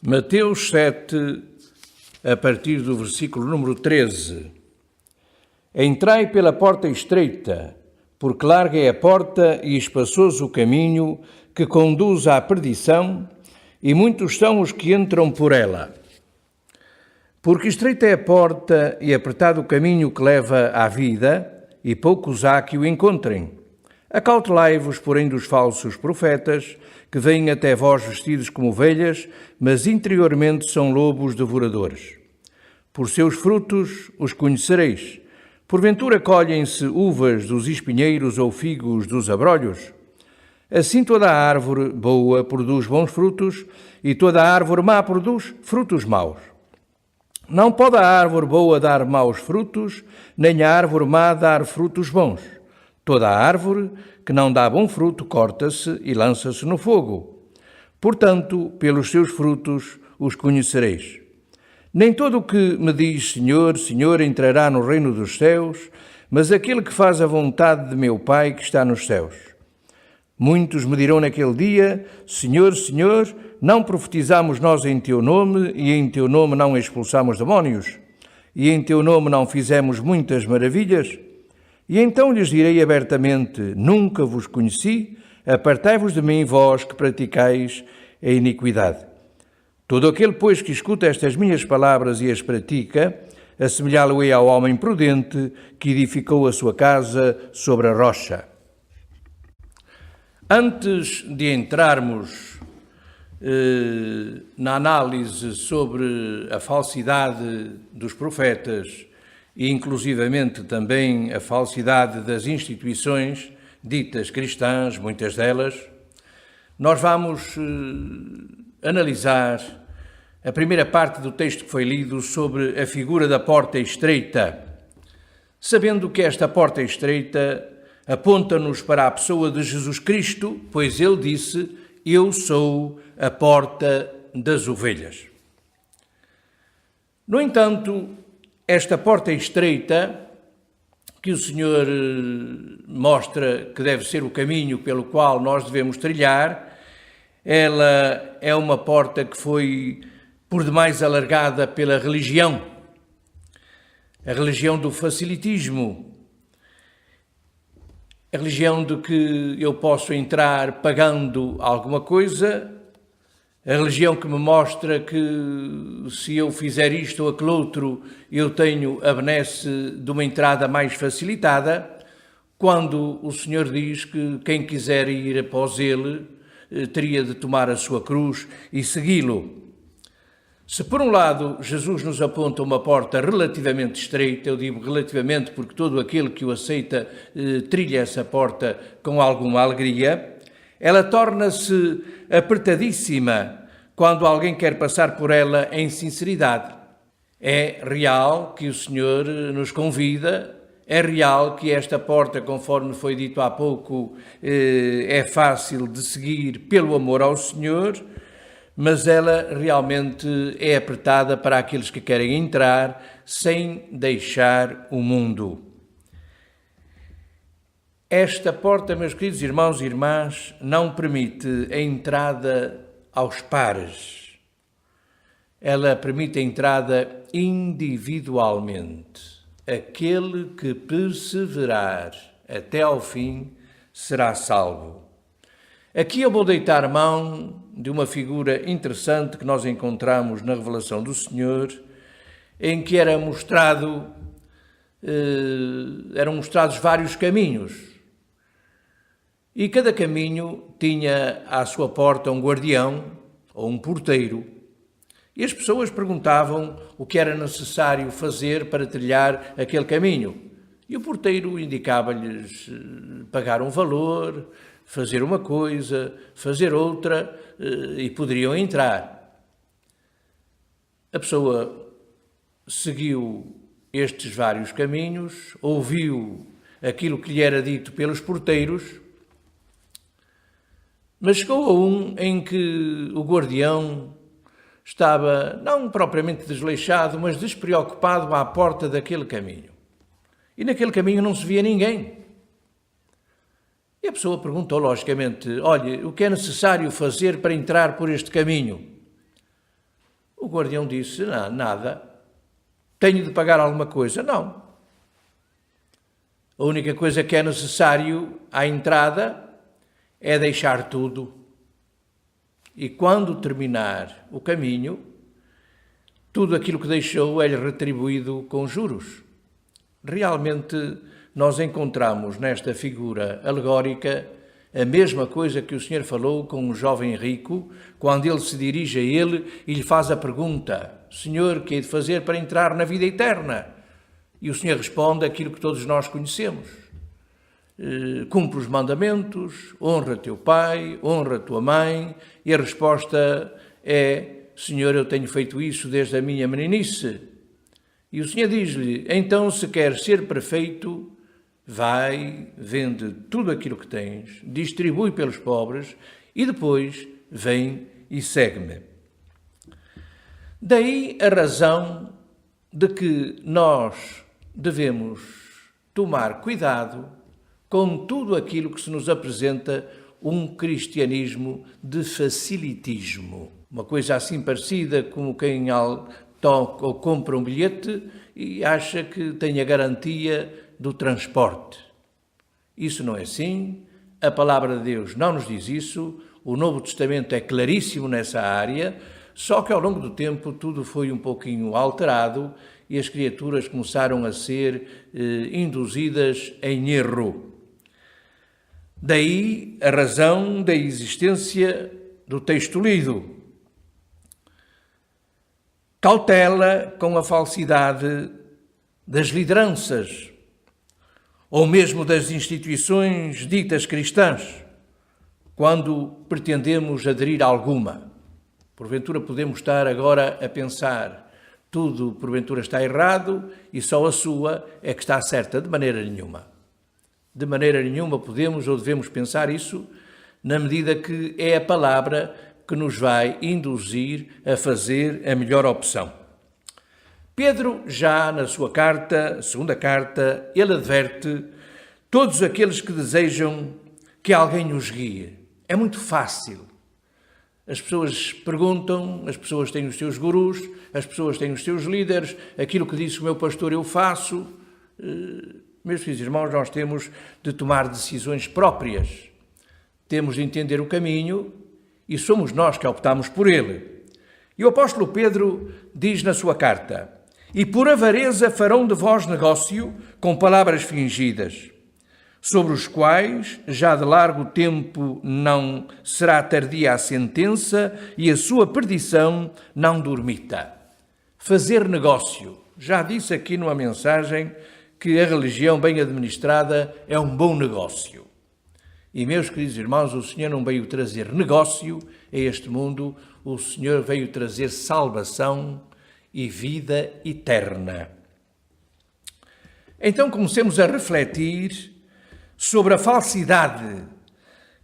Mateus 7, a partir do versículo número 13. Entrai pela porta estreita, porque larga é a porta e espaçoso o caminho que conduz à perdição, e muitos são os que entram por ela. Porque estreita é a porta e apertado o caminho que leva à vida, e poucos há que o encontrem. Acautelai-vos, porém, dos falsos profetas, que vêm até vós vestidos como ovelhas, mas interiormente são lobos devoradores. Por seus frutos os conhecereis. Porventura colhem-se uvas dos espinheiros ou figos dos abrolhos? Assim toda a árvore boa produz bons frutos, e toda a árvore má produz frutos maus. Não pode a árvore boa dar maus frutos, nem a árvore má dar frutos bons. Toda a árvore que não dá bom fruto corta-se e lança-se no fogo. Portanto, pelos seus frutos os conhecereis. Nem todo o que me diz Senhor, Senhor entrará no reino dos céus, mas aquele que faz a vontade de meu Pai que está nos céus. Muitos me dirão naquele dia, Senhor, Senhor, não profetizamos nós em teu nome, e em teu nome não expulsamos demónios, e em teu nome não fizemos muitas maravilhas? E então lhes direi abertamente, nunca vos conheci, apartai-vos de mim, vós que praticais a iniquidade. Todo aquele, pois, que escuta estas minhas palavras e as pratica, assemelhá-lo-ei ao homem prudente que edificou a sua casa sobre a rocha. Antes de entrarmos na análise sobre a falsidade dos profetas e inclusivamente também a falsidade das instituições ditas cristãs, muitas delas, nós vamos analisar a primeira parte do texto que foi lido sobre a figura da porta estreita, sabendo que esta porta estreita aponta-nos para a pessoa de Jesus Cristo, pois ele disse, eu sou a porta das ovelhas. No entanto, esta porta estreita, que o Senhor mostra que deve ser o caminho pelo qual nós devemos trilhar, ela é uma porta que foi por demais alargada pela religião, a religião do facilitismo, a religião de que eu posso entrar pagando alguma coisa, a religião que me mostra que se eu fizer isto ou aquele outro, eu tenho a benesse de uma entrada mais facilitada, quando o Senhor diz que quem quiser ir após ele teria de tomar a sua cruz e segui-lo. Se por um lado Jesus nos aponta uma porta relativamente estreita, eu digo relativamente porque todo aquele que o aceita trilha essa porta com alguma alegria, ela torna-se apertadíssima quando alguém quer passar por ela em sinceridade. É real que o Senhor nos convida, é real que esta porta, conforme foi dito há pouco, é fácil de seguir pelo amor ao Senhor, mas ela realmente é apertada para aqueles que querem entrar sem deixar o mundo. Esta porta, meus queridos irmãos e irmãs, não permite a entrada aos pares. Ela permite a entrada individualmente. Aquele que perseverar até ao fim será salvo. Aqui eu vou deitar mão de uma figura interessante que nós encontramos na revelação do Senhor, em que eram mostrados vários caminhos. E cada caminho tinha à sua porta um guardião ou um porteiro. E as pessoas perguntavam o que era necessário fazer para trilhar aquele caminho. E o porteiro indicava-lhes pagar um valor, fazer uma coisa, fazer outra, e poderiam entrar. A pessoa seguiu estes vários caminhos, ouviu aquilo que lhe era dito pelos porteiros, mas chegou a um em que o guardião estava não propriamente desleixado, mas despreocupado à porta daquele caminho. E naquele caminho não se via ninguém. E a pessoa perguntou, logicamente, olha, o que é necessário fazer para entrar por este caminho? O guardião disse, não, nada. Tenho de pagar alguma coisa? Não. A única coisa que é necessário à entrada é deixar tudo. E quando terminar o caminho, tudo aquilo que deixou é-lhe retribuído com juros. Realmente, nós encontramos nesta figura alegórica a mesma coisa que o Senhor falou com um jovem rico, quando ele se dirige a ele e lhe faz a pergunta: Senhor, que hei de fazer para entrar na vida eterna? E o Senhor responde aquilo que todos nós conhecemos. Cumpre os mandamentos, honra teu pai, honra tua mãe, e a resposta é: Senhor, eu tenho feito isso desde a minha meninice. E o Senhor diz-lhe: então, se queres ser perfeito, vai, vende tudo aquilo que tens, distribui pelos pobres e depois vem e segue-me. Daí a razão de que nós devemos tomar cuidado com tudo aquilo que se nos apresenta um cristianismo de facilitismo. Uma coisa assim parecida como quem toca ou compra um bilhete e acha que tem a garantia do transporte. Isso não é assim, a palavra de Deus não nos diz isso, o Novo Testamento é claríssimo nessa área, só que ao longo do tempo tudo foi um pouquinho alterado e as criaturas começaram a ser induzidas em erro. Daí a razão da existência do texto lido. Cautela com a falsidade das lideranças, ou mesmo das instituições ditas cristãs, quando pretendemos aderir a alguma. Porventura podemos estar agora a pensar, tudo porventura está errado e só a sua é que está certa, de maneira nenhuma. De maneira nenhuma podemos ou devemos pensar isso, na medida que é a palavra que nos vai induzir a fazer a melhor opção. Pedro, já na sua carta, segunda carta, ele adverte todos aqueles que desejam que alguém os guie. É muito fácil. As pessoas perguntam, as pessoas têm os seus gurus, as pessoas têm os seus líderes, aquilo que disse o meu pastor eu faço. Meus filhos e irmãos, nós temos de tomar decisões próprias. Temos de entender o caminho e somos nós que optamos por ele. E o apóstolo Pedro diz na sua carta: e por avareza farão de vós negócio com palavras fingidas, sobre os quais já de largo tempo não será tardia a sentença e a sua perdição não dormita. Fazer negócio. Já disse aqui numa mensagem que a religião bem administrada é um bom negócio. E, meus queridos irmãos, o Senhor não veio trazer negócio a este mundo, o Senhor veio trazer salvação e vida eterna. Então comecemos a refletir sobre a falsidade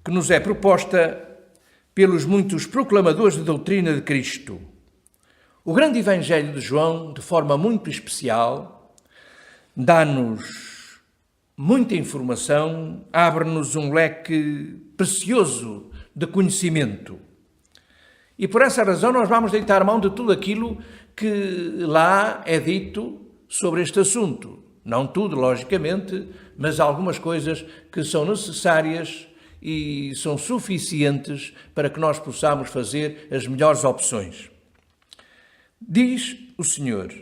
que nos é proposta pelos muitos proclamadores de doutrina de Cristo. O grande Evangelho de João, de forma muito especial, dá-nos muita informação, abre-nos um leque precioso de conhecimento. E por essa razão nós vamos deitar mão de tudo aquilo que lá é dito sobre este assunto. Não tudo, logicamente, mas algumas coisas que são necessárias e são suficientes para que nós possamos fazer as melhores opções. Diz o Senhor: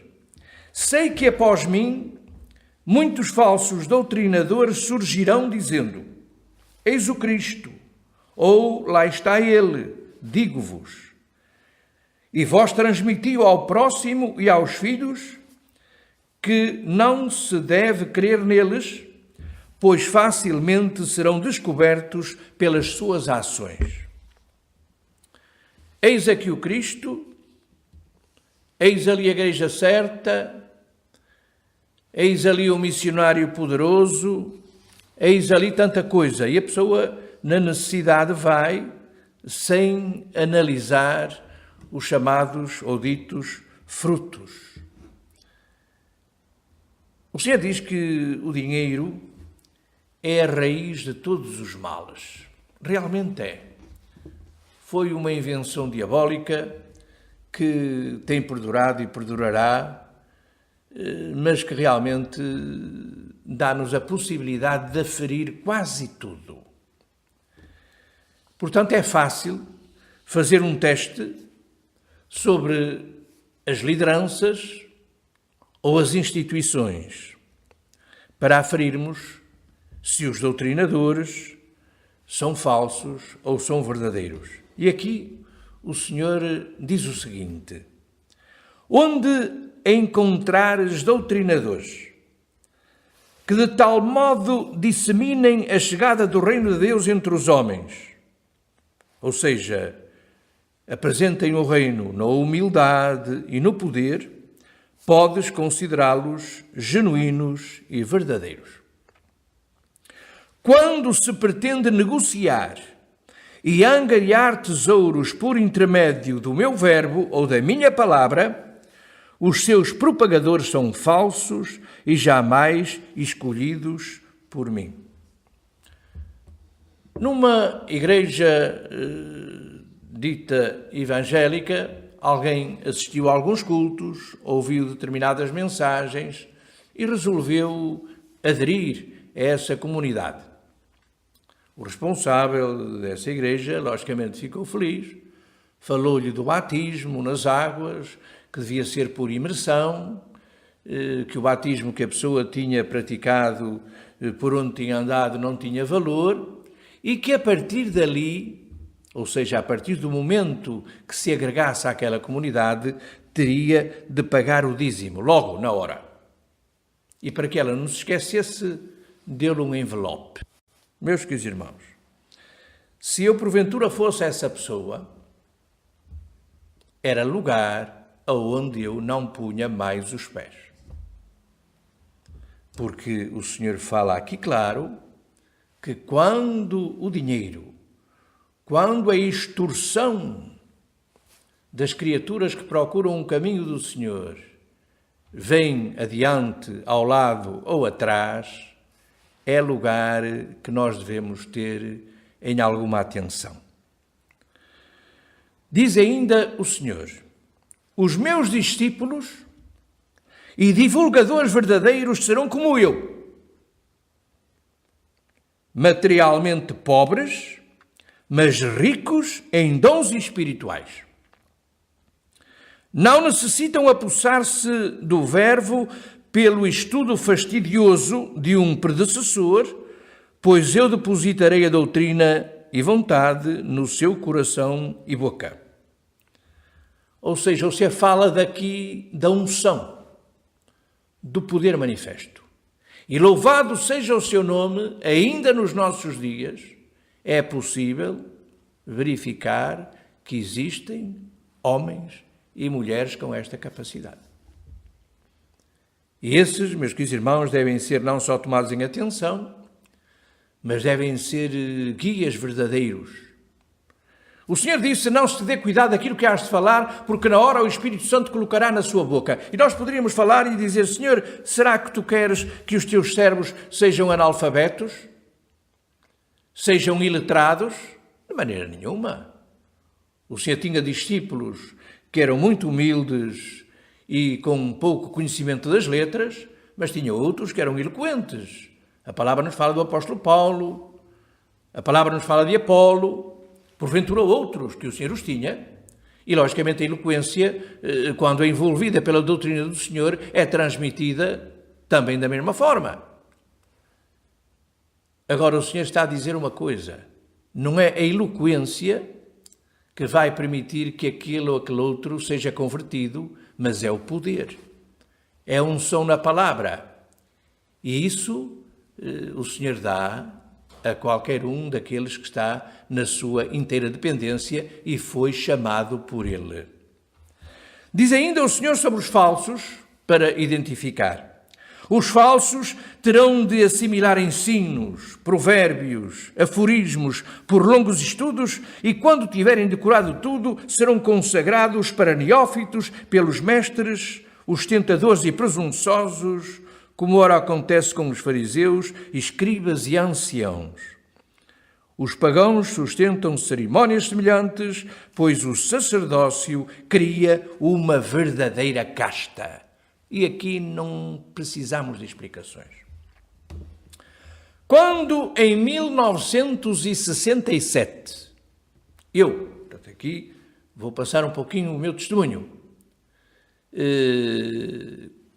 sei que após mim muitos falsos doutrinadores surgirão dizendo: eis o Cristo, ou lá está ele, digo-vos. E vós transmitiu ao próximo e aos filhos que não se deve crer neles, pois facilmente serão descobertos pelas suas ações. Eis aqui o Cristo, eis ali a igreja certa, eis ali o missionário poderoso, eis ali tanta coisa. E a pessoa, na necessidade, vai sem analisar os chamados ou ditos frutos. O Senhor diz que o dinheiro é a raiz de todos os males. Realmente é. Foi uma invenção diabólica que tem perdurado e perdurará, mas que realmente dá-nos a possibilidade de aferir quase tudo. Portanto, é fácil fazer um teste sobre as lideranças ou as instituições para aferirmos se os doutrinadores são falsos ou são verdadeiros. E aqui o Senhor diz o seguinte: onde encontrares doutrinadores que de tal modo disseminem a chegada do reino de Deus entre os homens, ou seja, apresentem o reino na humildade e no poder, podes considerá-los genuínos e verdadeiros. Quando se pretende negociar e angariar tesouros por intermédio do meu verbo ou da minha palavra, os seus propagadores são falsos e jamais escolhidos por mim. Numa igreja dita evangélica, alguém assistiu a alguns cultos, ouviu determinadas mensagens e resolveu aderir a essa comunidade. O responsável dessa igreja, logicamente, ficou feliz, falou-lhe do batismo nas águas, que devia ser por imersão, que o batismo que a pessoa tinha praticado por onde tinha andado não tinha valor e que a partir dali, ou seja, a partir do momento que se agregasse àquela comunidade, teria de pagar o dízimo, logo, na hora. E para que ela não se esquecesse, deu-lhe um envelope. Meus queridos irmãos, se eu porventura fosse essa pessoa, era lugar aonde eu não punha mais os pés. Porque o Senhor fala aqui claro que quando o dinheiro, quando a extorsão das criaturas que procuram o caminho do Senhor vem adiante, ao lado ou atrás, é lugar que nós devemos ter em alguma atenção. Diz ainda o Senhor: os meus discípulos e divulgadores verdadeiros serão como eu, materialmente pobres, mas ricos em dons espirituais. Não necessitam apossar-se do verbo pelo estudo fastidioso de um predecessor, pois eu depositarei a doutrina e vontade no seu coração e boca. Ou seja, você fala daqui da unção, do poder manifesto. E louvado seja o seu nome, ainda nos nossos dias, é possível verificar que existem homens e mulheres com esta capacidade. E esses, meus queridos irmãos, devem ser não só tomados em atenção, mas devem ser guias verdadeiros. O Senhor disse: não se te dê cuidado daquilo que has de falar, porque na hora o Espírito Santo colocará na sua boca. E nós poderíamos falar e dizer: Senhor, será que tu queres que os teus servos sejam analfabetos? Sejam iletrados? De maneira nenhuma. O Senhor tinha discípulos que eram muito humildes e com pouco conhecimento das letras, mas tinha outros que eram eloquentes. A palavra nos fala do apóstolo Paulo, a palavra nos fala de Apolo, porventura outros que o Senhor os tinha, e logicamente a eloquência, quando é envolvida pela doutrina do Senhor, é transmitida também da mesma forma. Agora o Senhor está a dizer uma coisa: não é a eloquência que vai permitir que aquele ou aquele outro seja convertido, mas é o poder, é a unção na palavra. E isso o Senhor dá a qualquer um daqueles que está na sua inteira dependência e foi chamado por Ele. Diz ainda o Senhor sobre os falsos, para identificar. Os falsos terão de assimilar ensinos, provérbios, aforismos por longos estudos e, quando tiverem decorado tudo, serão consagrados para neófitos pelos mestres, os tentadores e presunçosos, como ora acontece com os fariseus, escribas e anciãos. Os pagãos sustentam cerimónias semelhantes, pois o sacerdócio cria uma verdadeira casta. E aqui não precisamos de explicações. Quando, em 1967, portanto aqui vou passar um pouquinho o meu testemunho,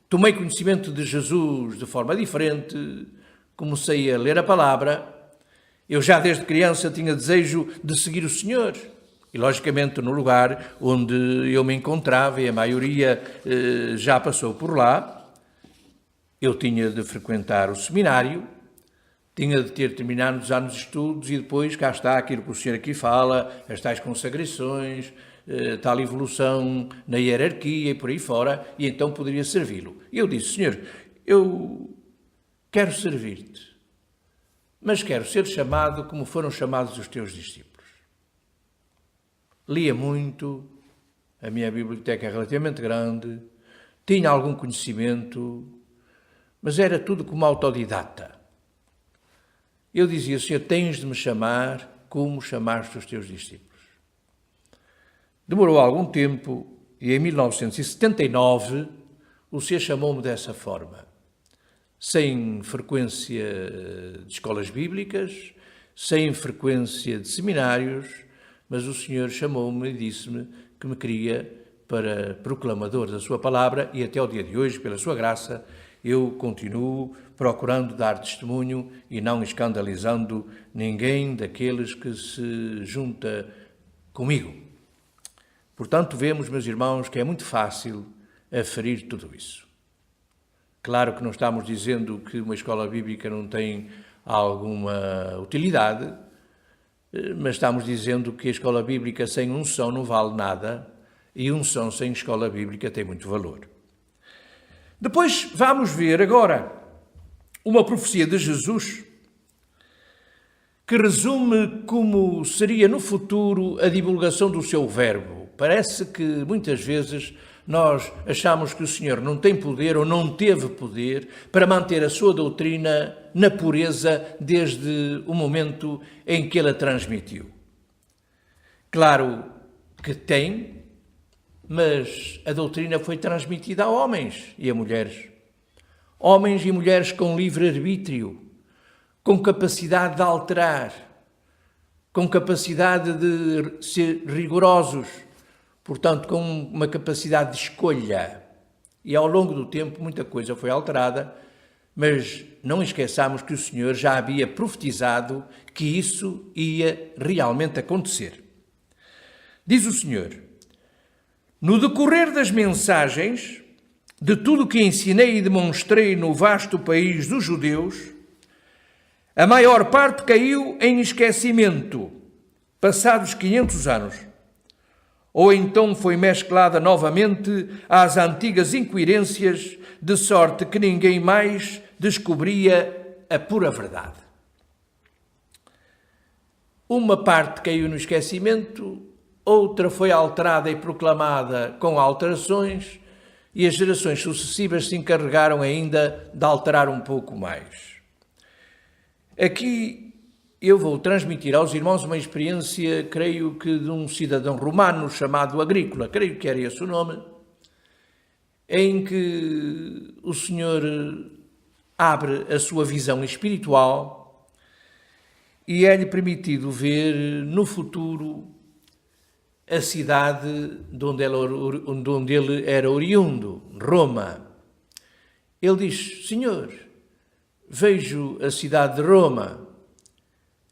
tomei conhecimento de Jesus de forma diferente, comecei a ler a palavra. Eu já desde criança tinha desejo de seguir o Senhor. E logicamente no lugar onde eu me encontrava, e a maioria já passou por lá, eu tinha de frequentar o seminário, tinha de ter terminado os anos de estudos e depois cá está aquilo que o Senhor aqui fala, as tais consagrações, tal evolução na hierarquia e por aí fora, e então poderia servi-lo. E eu disse, Senhor, eu quero servir-te, mas quero ser chamado como foram chamados os teus discípulos. Lia muito, a minha biblioteca é relativamente grande, tinha algum conhecimento, mas era tudo como autodidata. Eu dizia, Senhor, tens de me chamar como chamaste os teus discípulos. Demorou algum tempo e em 1979 o Senhor chamou-me dessa forma, sem frequência de escolas bíblicas, sem frequência de seminários, mas o Senhor chamou-me e disse-me que me queria para proclamador da sua palavra e até o dia de hoje, pela sua graça, eu continuo procurando dar testemunho e não escandalizando ninguém daqueles que se junta comigo. Portanto, vemos, meus irmãos, que é muito fácil aferir tudo isso. Claro que não estamos dizendo que uma escola bíblica não tem alguma utilidade, mas estamos dizendo que a escola bíblica sem unção não vale nada e unção sem escola bíblica tem muito valor. Depois vamos ver agora uma profecia de Jesus que resume como seria no futuro a divulgação do seu verbo. Parece que muitas vezes nós achamos que o Senhor não tem poder ou não teve poder para manter a sua doutrina na pureza desde o momento em que ele a transmitiu. Claro que tem, mas a doutrina foi transmitida a homens e a mulheres. Homens e mulheres com livre-arbítrio, com capacidade de alterar, com capacidade de ser rigorosos, portanto, com uma capacidade de escolha. E ao longo do tempo muita coisa foi alterada, mas não esqueçamos que o Senhor já havia profetizado que isso ia realmente acontecer. Diz o Senhor, no decorrer das mensagens, de tudo o que ensinei e demonstrei no vasto país dos judeus, a maior parte caiu em esquecimento, passados 500 anos. Ou então foi mesclada novamente às antigas incoerências, de sorte que ninguém mais descobria a pura verdade. Uma parte caiu no esquecimento, outra foi alterada e proclamada com alterações, e as gerações sucessivas se encarregaram ainda de alterar um pouco mais. Aqui eu vou transmitir aos irmãos uma experiência, creio que de um cidadão romano chamado Agrícola, creio que era esse o nome, em que o Senhor abre a sua visão espiritual e é-lhe permitido ver no futuro a cidade de onde ele era oriundo, Roma. Ele diz, Senhor, vejo a cidade de Roma,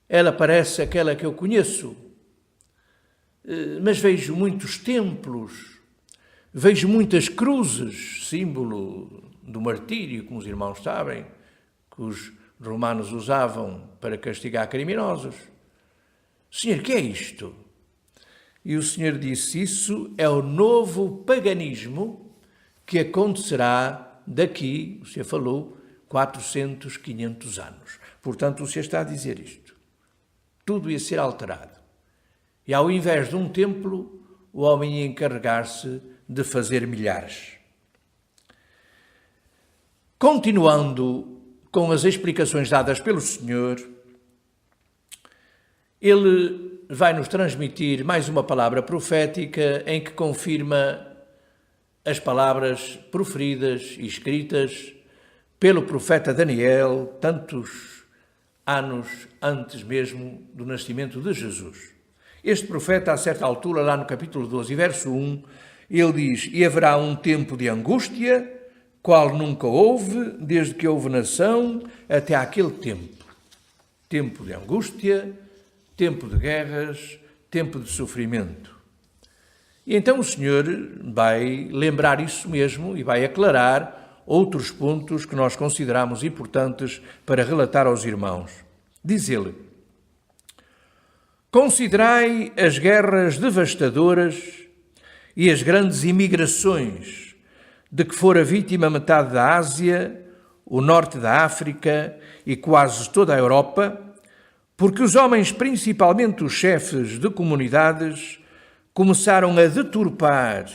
ela parece aquela que eu conheço, mas vejo muitos templos, vejo muitas cruzes, símbolo do martírio, como os irmãos sabem, que os romanos usavam para castigar criminosos. Senhor, que é isto? E o Senhor disse, isso é o novo paganismo que acontecerá daqui, o Senhor falou, 400, 500 anos. Portanto, o Senhor está a dizer isto. Tudo ia ser alterado. E ao invés de um templo, o homem ia encarregar-se de fazer milhares. Continuando com as explicações dadas pelo Senhor, ele vai nos transmitir mais uma palavra profética em que confirma as palavras proferidas e escritas pelo profeta Daniel, tantos anos antes mesmo do nascimento de Jesus. Este profeta, a certa altura, lá no capítulo 12, verso 1, ele diz: "E haverá um tempo de angústia, qual nunca houve, desde que houve nação até aquele tempo." Tempo de angústia, tempo de guerras, tempo de sofrimento. E então o Senhor vai lembrar isso mesmo e vai aclarar outros pontos que nós consideramos importantes para relatar aos irmãos. Diz ele: "Considerai as guerras devastadoras e as grandes imigrações de que fora vítima metade da Ásia, o norte da África e quase toda a Europa, porque os homens, principalmente os chefes de comunidades, começaram a deturpar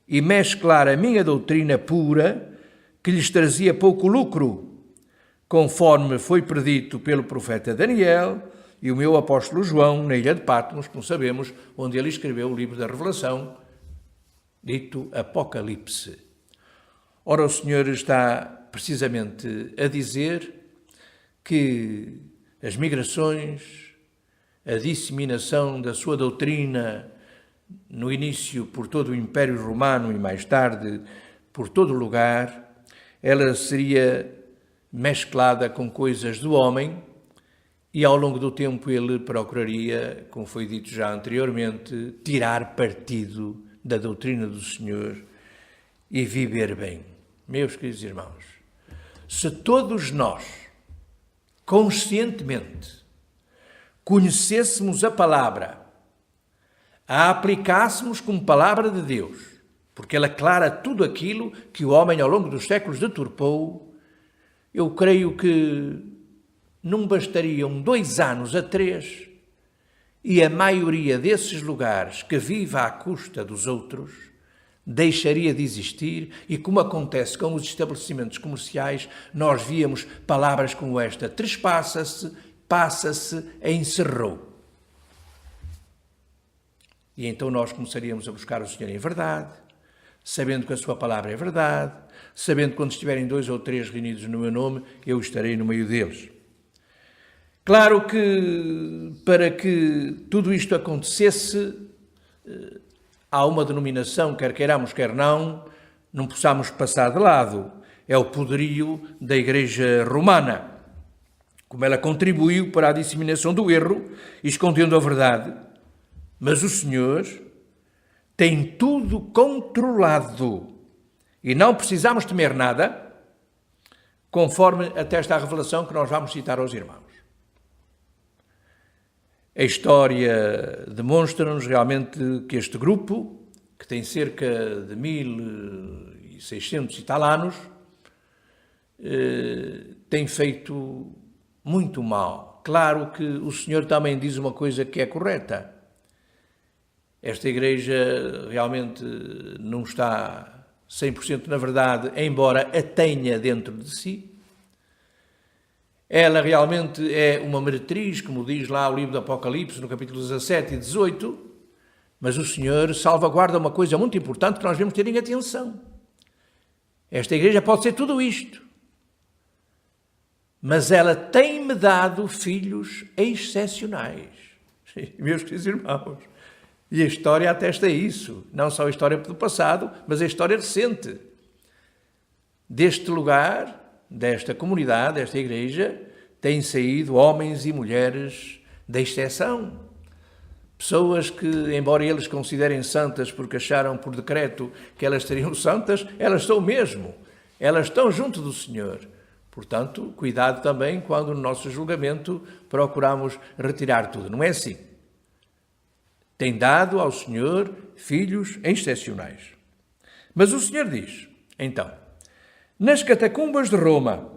e mesclar a minha doutrina pura, que lhes trazia pouco lucro, conforme foi predito pelo profeta Daniel e o meu apóstolo João, na ilha de Patmos, como sabemos, onde ele escreveu o livro da Revelação, dito Apocalipse." Ora, o Senhor está precisamente a dizer que as migrações, a disseminação da sua doutrina, no início por todo o Império Romano e mais tarde por todo o lugar, ela seria mesclada com coisas do homem e ao longo do tempo ele procuraria, como foi dito já anteriormente, tirar partido da doutrina do Senhor e viver bem. Meus queridos irmãos, se todos nós, conscientemente, conhecêssemos a palavra, a aplicássemos como palavra de Deus, porque ela aclara tudo aquilo que o homem ao longo dos séculos deturpou, eu creio que não bastariam 2 anos a 3 e a maioria desses lugares que vive à custa dos outros deixaria de existir e, como acontece com os estabelecimentos comerciais, nós víamos palavras como esta: "Trespassa-se, passa-se, encerrou." E então nós começaríamos a buscar o Senhor em verdade, sabendo que a sua palavra é verdade, sabendo que quando estiverem 2 ou 3 reunidos no meu nome, eu estarei no meio deles. Claro que para que tudo isto acontecesse, há uma denominação, quer queiramos, quer não possamos passar de lado. É o poderio da Igreja Romana, como ela contribuiu para a disseminação do erro, escondendo a verdade. Mas o Senhor tem tudo controlado e não precisamos temer nada, conforme atesta a revelação que nós vamos citar aos irmãos. A história demonstra-nos realmente que este grupo, que tem cerca de 1600 e tal anos, tem feito muito mal. Claro que o Senhor também diz uma coisa que é correta. Esta igreja realmente não está 100% na verdade, embora a tenha dentro de si. Ela realmente é uma meretriz, como diz lá o livro do Apocalipse, no capítulo 17 e 18, mas o Senhor salvaguarda uma coisa muito importante que nós devemos ter em atenção. Esta igreja pode ser tudo isto, mas ela tem-me dado filhos excepcionais. Meus queridos irmãos, e a história atesta isso, não só a história do passado, mas a história recente. Deste lugar, desta comunidade, desta igreja, têm saído homens e mulheres de exceção. Pessoas que, embora eles considerem santas porque acharam por decreto que elas seriam santas, elas são mesmo. Elas estão junto do Senhor. Portanto, cuidado também quando no nosso julgamento procuramos retirar tudo. Não é assim. Tem dado ao Senhor filhos excepcionais. Mas o Senhor diz, então, nas catacumbas de Roma,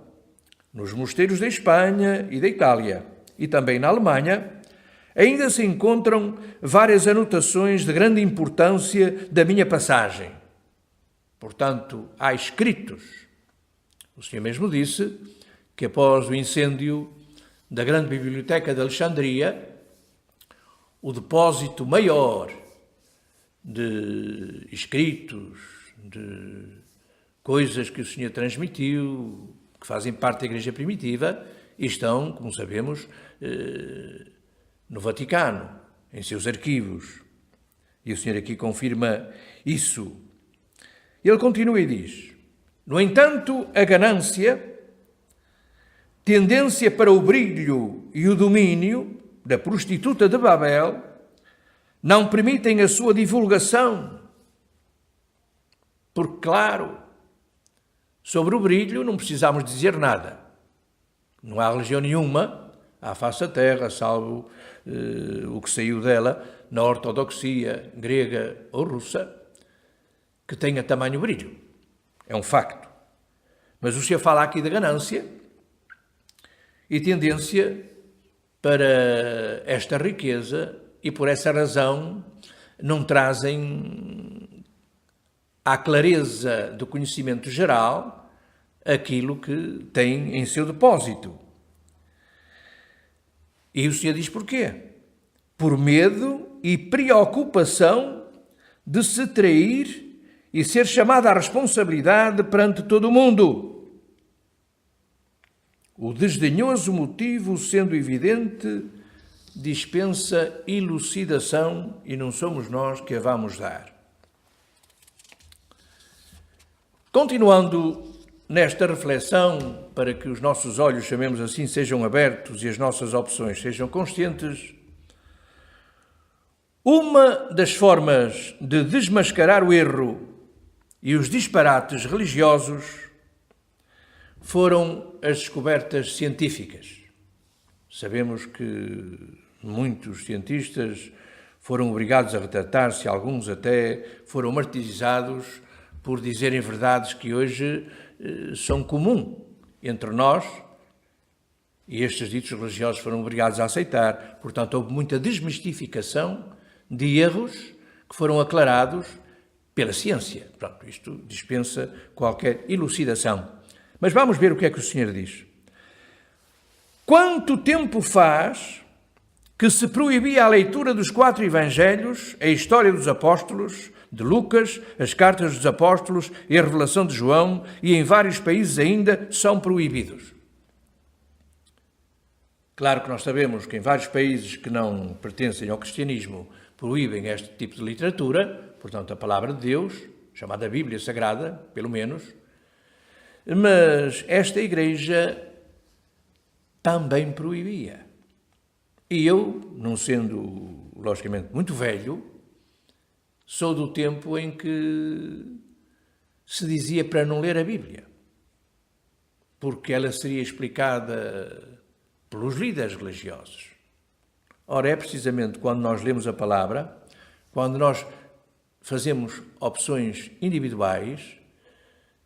nos mosteiros da Espanha e da Itália, e também na Alemanha, ainda se encontram várias anotações de grande importância da minha passagem. Portanto, há escritos. O Senhor mesmo disse que após o incêndio da grande biblioteca de Alexandria, o depósito maior de escritos, de coisas que o Senhor transmitiu, que fazem parte da Igreja Primitiva, e estão, como sabemos, no Vaticano, em seus arquivos. E o Senhor aqui confirma isso. Ele continua e diz: no entanto, a ganância, tendência para o brilho e o domínio da prostituta de Babel, não permitem a sua divulgação. Porque, claro, sobre o brilho não precisamos dizer nada. Não há religião nenhuma à face da terra, salvo o que saiu dela, na ortodoxia grega ou russa, que tenha tamanho brilho. É um facto. Mas o Senhor fala aqui da ganância e tendência para esta riqueza, e por essa razão não trazem à clareza do conhecimento geral aquilo que tem em seu depósito. E o Senhor diz porquê? Por medo e preocupação de se trair e ser chamado à responsabilidade perante todo o mundo. O desdenhoso motivo, sendo evidente, dispensa elucidação e não somos nós que a vamos dar. Continuando nesta reflexão, para que os nossos olhos, chamemos assim, sejam abertos e as nossas opções sejam conscientes, uma das formas de desmascarar o erro e os disparates religiosos foram as descobertas científicas. Sabemos que muitos cientistas foram obrigados a retratar-se, alguns até foram martirizados por dizerem verdades que hoje são comum entre nós, e estes ditos religiosos foram obrigados a aceitar. Portanto, houve muita desmistificação de erros que foram aclarados pela ciência. Pronto, isto dispensa qualquer elucidação. Mas vamos ver o que é que o Senhor diz. Quanto tempo faz que se proibia a leitura dos 4 evangelhos, a história dos apóstolos, de Lucas, as cartas dos apóstolos e a revelação de João, e em vários países ainda são proibidos? Claro que nós sabemos que em vários países que não pertencem ao cristianismo proíbem este tipo de literatura, portanto a palavra de Deus, chamada Bíblia Sagrada, pelo menos, mas esta igreja também proibia. E eu, não sendo, logicamente, muito velho, sou do tempo em que se dizia para não ler a Bíblia, porque ela seria explicada pelos líderes religiosos. Ora, é precisamente quando nós lemos a palavra, quando nós fazemos opções individuais,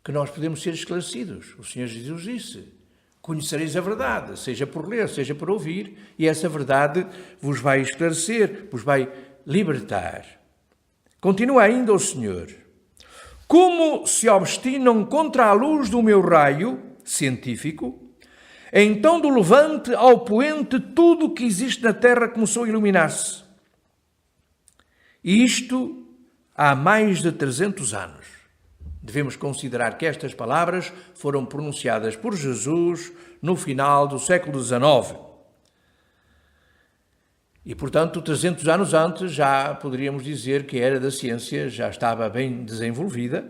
que nós podemos ser esclarecidos. O Senhor Jesus disse: conhecereis a verdade, seja por ler, seja por ouvir, e essa verdade vos vai esclarecer, vos vai libertar. Continua ainda o Senhor: como se obstinam contra a luz do meu raio científico, então do levante ao poente tudo o que existe na terra começou a iluminar-se. E isto há mais de 300 anos. Devemos considerar que estas palavras foram pronunciadas por Jesus no final do século XIX. E, portanto, 300 anos antes já poderíamos dizer que a era da ciência já estava bem desenvolvida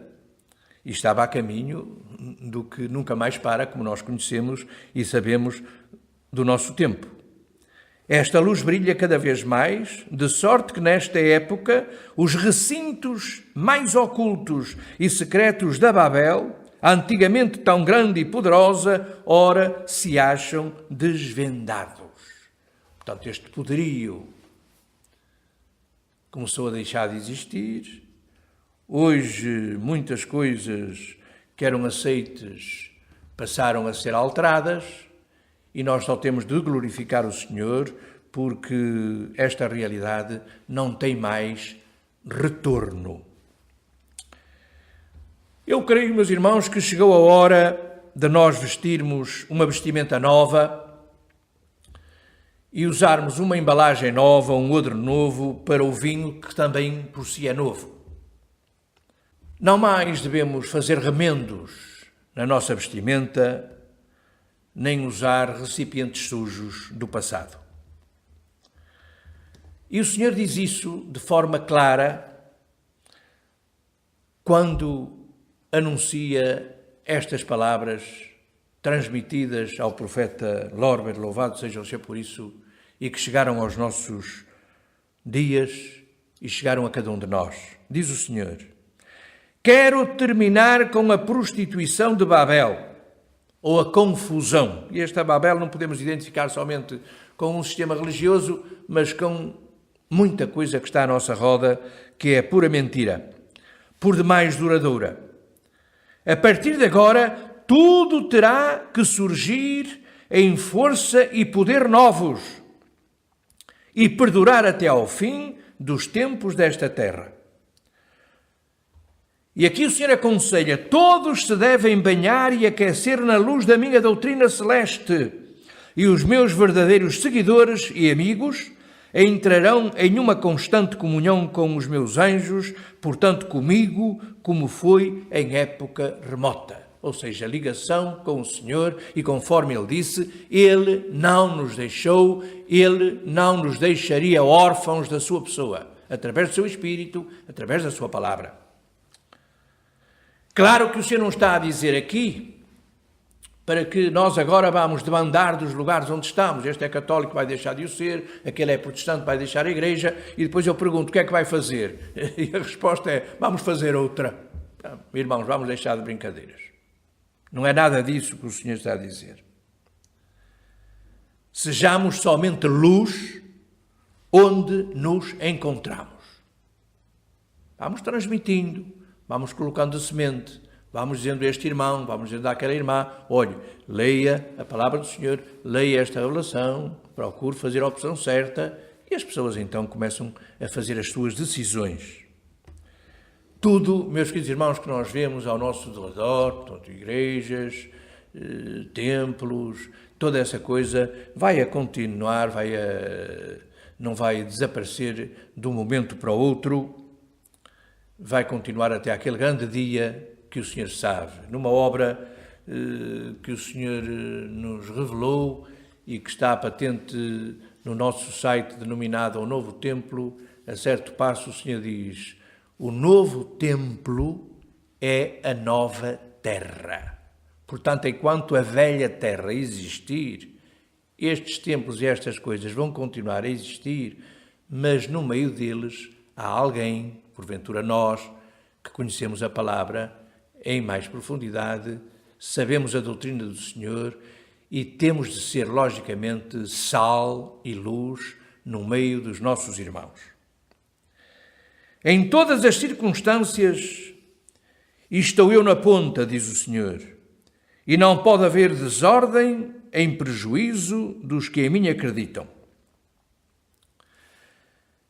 e estava a caminho do que nunca mais para, como nós conhecemos e sabemos do nosso tempo. Esta luz brilha cada vez mais, de sorte que nesta época os recintos mais ocultos e secretos da Babel, antigamente tão grande e poderosa, ora se acham desvendados. Portanto, este poderio começou a deixar de existir. Hoje, muitas coisas que eram aceites passaram a ser alteradas e nós só temos de glorificar o Senhor porque esta realidade não tem mais retorno. Eu creio, meus irmãos, que chegou a hora de nós vestirmos uma vestimenta nova e usarmos uma embalagem nova, um odre novo para o vinho que também por si é novo. Não mais devemos fazer remendos na nossa vestimenta, nem usar recipientes sujos do passado. E o Senhor diz isso de forma clara quando anuncia estas palavras transmitidas ao profeta Lorber, louvado seja o Senhor por isso, e que chegaram aos nossos dias e chegaram a cada um de nós. Diz o Senhor: quero terminar com a prostituição de Babel, ou a confusão. E esta Babel não podemos identificar somente com um sistema religioso, mas com muita coisa que está à nossa roda, que é pura mentira, por demais duradoura. A partir de agora, tudo terá que surgir em força e poder novos e perdurar até ao fim dos tempos desta terra. E aqui o Senhor aconselha: todos se devem banhar e aquecer na luz da minha doutrina celeste, e os meus verdadeiros seguidores e amigos entrarão em uma constante comunhão com os meus anjos, portanto comigo, como foi em época remota. Ou seja, ligação com o Senhor, e conforme Ele disse, Ele não nos deixou, Ele não nos deixaria órfãos da sua pessoa, através do seu Espírito, através da sua palavra. Claro que o Senhor não está a dizer aqui para que nós agora vamos debandar dos lugares onde estamos. Este é católico, vai deixar de o ser, aquele é protestante, vai deixar a igreja, e depois eu pergunto: o que é que vai fazer? E a resposta é: vamos fazer outra. Irmãos, vamos deixar de brincadeiras. Não é nada disso que o Senhor está a dizer. Sejamos somente luz onde nos encontramos. Vamos transmitindo, vamos colocando semente, vamos dizendo a este irmão, vamos dizendo àquela irmã: olhe, leia a palavra do Senhor, leia esta revelação, procure fazer a opção certa, e as pessoas então começam a fazer as suas decisões. Tudo, meus queridos irmãos, que nós vemos ao nosso redor, portanto, igrejas, templos, toda essa coisa vai a continuar, não vai desaparecer de um momento para o outro, vai continuar até aquele grande dia que o Senhor sabe, numa obra que o Senhor nos revelou e que está patente no nosso site denominado O Novo Templo. A certo passo o Senhor diz: o novo templo é a nova terra. Portanto, enquanto a velha terra existir, estes templos e estas coisas vão continuar a existir, mas no meio deles há alguém, porventura nós, que conhecemos a palavra em mais profundidade, sabemos a doutrina do Senhor e temos de ser, logicamente, sal e luz no meio dos nossos irmãos. Em todas as circunstâncias, estou eu na ponta, diz o Senhor, e não pode haver desordem em prejuízo dos que em mim acreditam.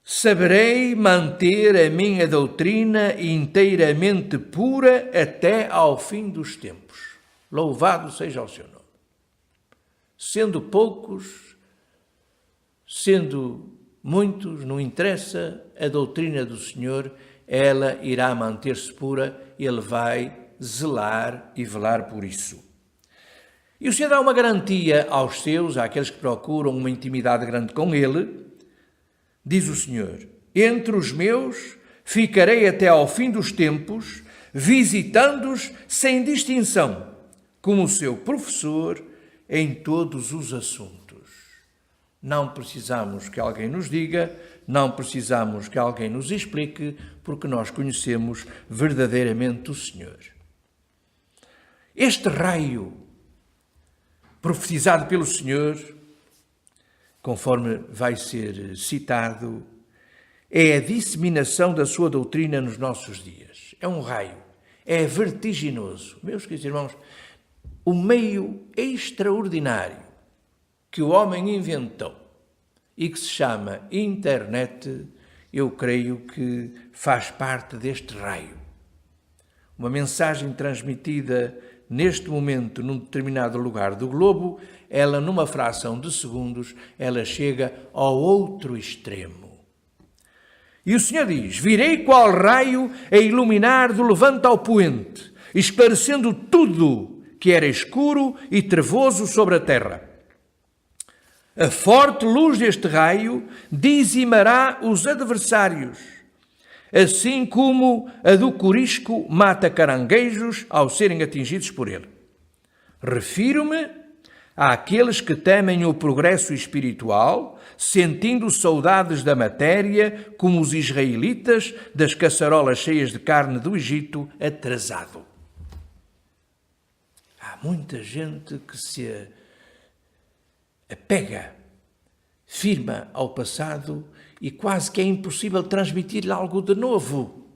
Saberei manter a minha doutrina inteiramente pura até ao fim dos tempos. Louvado seja o seu nome. Sendo poucos, sendo muitos, não interessa, a doutrina do Senhor, ela irá manter-se pura, Ele vai zelar e velar por isso. E o Senhor dá uma garantia aos seus, àqueles que procuram uma intimidade grande com Ele. Diz o Senhor: entre os meus ficarei até ao fim dos tempos, visitando-os sem distinção, como seu professor em todos os assuntos. Não precisamos que alguém nos diga, não precisamos que alguém nos explique, porque nós conhecemos verdadeiramente o Senhor. Este raio profetizado pelo Senhor, conforme vai ser citado, é a disseminação da sua doutrina nos nossos dias. É um raio, é vertiginoso. Meus queridos irmãos, o meio extraordinário que o homem inventou e que se chama internet, eu creio que faz parte deste raio. Uma mensagem transmitida neste momento, num determinado lugar do globo, ela, numa fração de segundos, ela chega ao outro extremo. E o Senhor diz: virei qual raio a iluminar do levante ao poente, esclarecendo tudo que era escuro e trevoso sobre a terra. A forte luz deste raio dizimará os adversários, assim como a do corisco mata caranguejos ao serem atingidos por ele. Refiro-me àqueles que temem o progresso espiritual, sentindo saudades da matéria, como os israelitas das caçarolas cheias de carne do Egito atrasado. Há muita gente que se apega, firma ao passado e quase que é impossível transmitir-lhe algo de novo.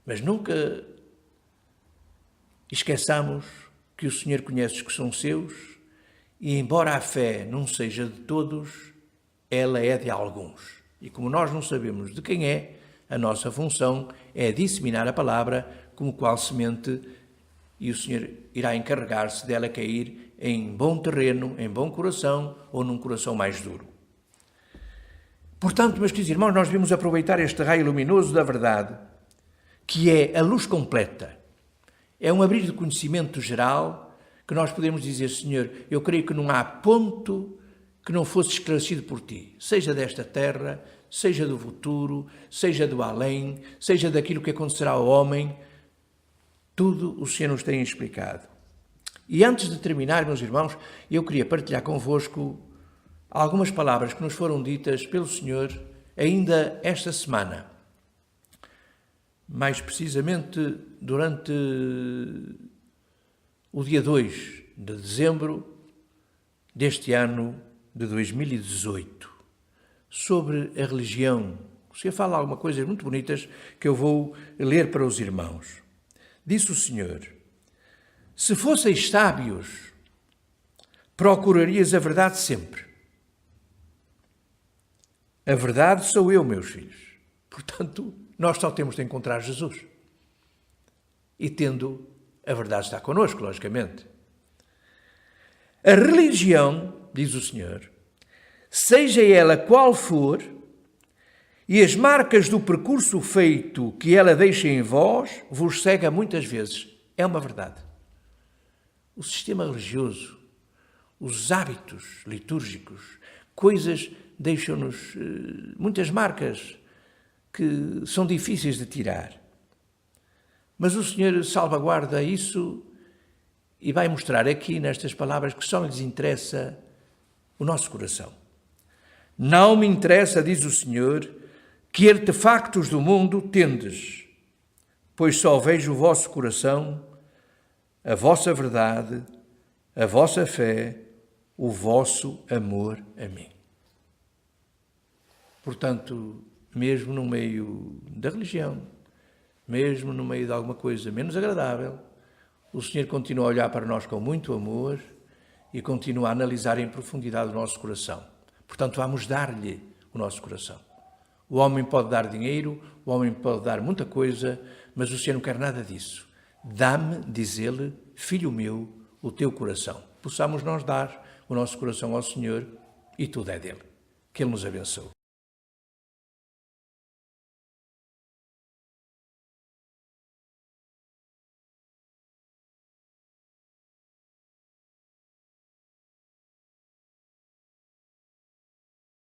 Mas nunca esqueçamos que o Senhor conhece os que são seus e, embora a fé não seja de todos, ela é de alguns. E como nós não sabemos de quem é, a nossa função é disseminar a palavra como qual semente, e o Senhor irá encarregar-se dela cair em bom terreno, em bom coração ou num coração mais duro. Portanto, meus queridos irmãos, nós devemos aproveitar este raio luminoso da verdade, que é a luz completa. É um abrir de conhecimento geral que nós podemos dizer: Senhor, eu creio que não há ponto que não fosse esclarecido por Ti, seja desta terra, seja do futuro, seja do além, seja daquilo que acontecerá ao homem. Tudo o Senhor nos tem explicado. E antes de terminar, meus irmãos, eu queria partilhar convosco algumas palavras que nos foram ditas pelo Senhor ainda esta semana. Mais precisamente durante o dia 2 de dezembro deste ano de 2018, sobre a religião. O Senhor fala algumas coisas muito bonitas que eu vou ler para os irmãos. Disse o Senhor: se fosseis sábios, procurarias a verdade sempre. A verdade sou eu, meus filhos. Portanto, nós só temos de encontrar Jesus. E tendo, a verdade está connosco, logicamente. A religião, diz o Senhor, seja ela qual for, e as marcas do percurso feito que ela deixa em vós, vos cega muitas vezes. É uma verdade. O sistema religioso, os hábitos litúrgicos, coisas deixam-nos muitas marcas que são difíceis de tirar. Mas o Senhor salvaguarda isso e vai mostrar aqui nestas palavras que só lhes interessa o nosso coração. Não me interessa, diz o Senhor, que artefactos do mundo tendes, pois só vejo o vosso coração, a vossa verdade, a vossa fé, o vosso amor a mim. Portanto, mesmo no meio da religião, mesmo no meio de alguma coisa menos agradável, o Senhor continua a olhar para nós com muito amor e continua a analisar em profundidade o nosso coração. Portanto, vamos dar-lhe o nosso coração. O homem pode dar dinheiro, o homem pode dar muita coisa, mas o Senhor não quer nada disso. Dá-me, diz Ele, filho meu, o teu coração. Possamos nós dar o nosso coração ao Senhor e tudo é dele. Que Ele nos abençoe.